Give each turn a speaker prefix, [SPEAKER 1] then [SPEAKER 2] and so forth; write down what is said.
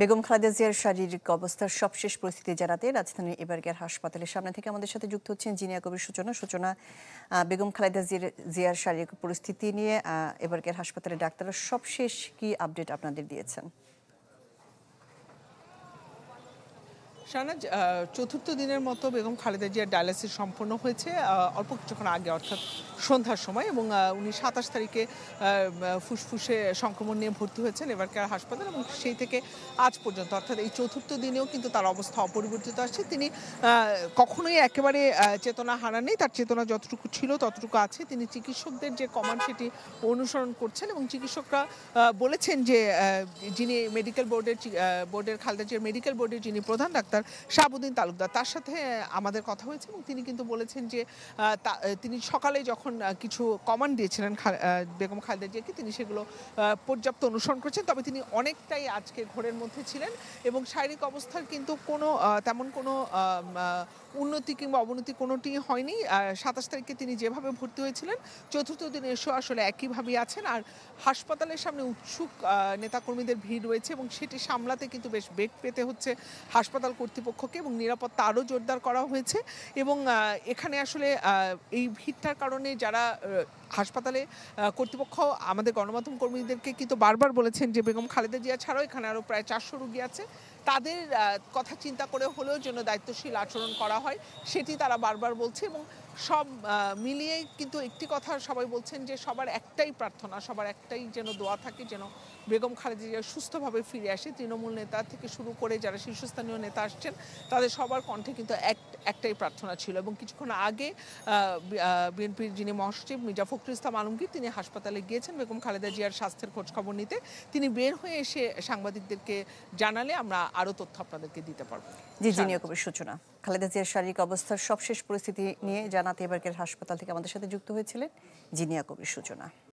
[SPEAKER 1] বেগম খালেদা জিয়ার শারীরিক অবস্থার সবশেষ পরিস্থিতি জানাতে রাজধানীর এবারকেয়ার হাসপাতালের সামনে থেকে আমাদের সাথে যুক্ত হচ্ছেন জিনিয়া কবির সূচনা। বেগম খালেদা জিয়ার শারীরিক পরিস্থিতি নিয়ে এবারকেয়ার হাসপাতালের ডাক্তাররা সবশেষ কি আপডেট আপনাদের দিয়েছেন?
[SPEAKER 2] শাহনাজ, চতুর্থ দিনের মতো বেগম খালেদা জিয়ার ডায়ালিসিস সম্পন্ন হয়েছে অল্প কিছুক্ষণ আগে, অর্থাৎ সন্ধ্যার সময়। এবং উনি 27 তারিখে ফুসফুসে সংক্রমণ নিয়ে ভর্তি হয়েছেন এবারকার হাসপাতাল, এবং সেই থেকে আজ পর্যন্ত অর্থাৎ এই চতুর্থ দিনেও কিন্তু তার অবস্থা অপরিবর্তিত আছে। তিনি কখনোই একেবারে চেতনা হারাননি, তার চেতনা যতটুকু ছিল ততটুকু আছে। তিনি চিকিৎসকদের যে কমান্ড সেটি অনুসরণ করছেন, এবং চিকিৎসকরা বলেছেন যে যিনি মেডিকেল বোর্ডের খালেদা জিয়ার মেডিকেল বোর্ডের যিনি প্রধান ডাক্তার শাহাবুদ্দিন তালুকদার, তার সাথে আমাদের কথা হয়েছে, এবং তিনি কিন্তু বলেছেন যে তিনি সকালে যখন কিছু কমান্ড দিয়েছিলেন বেগম খালেদা জিয়াকে, তিনি সেগুলো পর্যাপ্ত অনুসরণ করেছেন। তবে তিনি অনেকটাই আজকে ঘোরের মধ্যে ছিলেন, এবং শারীরিক অবস্থার কিন্তু তেমন কোনো উন্নতি কিংবা অবনতি কোনোটি হয়নি। 27 তারিখে তিনি যেভাবে ভর্তি হয়েছিলেন চতুর্থ দিনে এসেও আসলে একইভাবেই আছেন। আর হাসপাতালের সামনে উৎসুক নেতাকর্মীদের ভিড় রয়েছে, এবং সেটি সামলাতে কিন্তু বেশ বেগ পেতে হচ্ছে হাসপাতাল কর্তৃপক্ষকে, এবং নিরাপত্তা আরও জোরদার করা হয়েছে। এবং এখানে আসলে এই ভিড়টার কারণে যারা হাসপাতালে কর্তৃপক্ষ আমাদের গণমাধ্যম কর্মীদেরকে কিন্তু বারবার বলেছেন যে বেগম খালেদা জিয়া ছাড়াও এখানে আরও প্রায় 400 রোগী আছে, তাদের কথা চিন্তা করে হলেও যেন দায়িত্বশীল আচরণ করা হয় সেটি তারা বারবার বলছে। এবং সব মিলিয়েই কিন্তু একটি কথা সবাই বলছেন যে সবার একটাই প্রার্থনা, সবার একটাই যেন দোয়া থাকে যেন বেগম খালেদা জিয়া সুস্থভাবে ফিরে আসে। তৃণমূল নেতা থেকে শুরু করে যারা শীর্ষস্থানীয় নেতা আসছেন তাদের সবার কণ্ঠে কিন্তু একটাই প্রার্থনা ছিল। এবং কিছুক্ষণ আগে বিএনপির যিনি মহাসচিব মির্জা ফখরুল ইসলাম আলমগীর, তিনি হাসপাতালে গিয়েছেন বেগম খালেদা জিয়ার স্বাস্থ্যের খোঁজখবর নিতে। তিনি বের হয়ে এসে সাংবাদিকদেরকে জানালে আমরা আরও তথ্য আপনাদেরকে দিতে পারবো।
[SPEAKER 1] জি, জিনিয়া কবির সূচনা। খালেদা জিয়ার শারীরিক অবস্থার সবশেষ পরিস্থিতি নিয়ে জানাতে এবারকেয়ার হাসপাতাল থেকে আমাদের সাথে যুক্ত হয়েছিলেন জিনিয়া কবির সূচনা।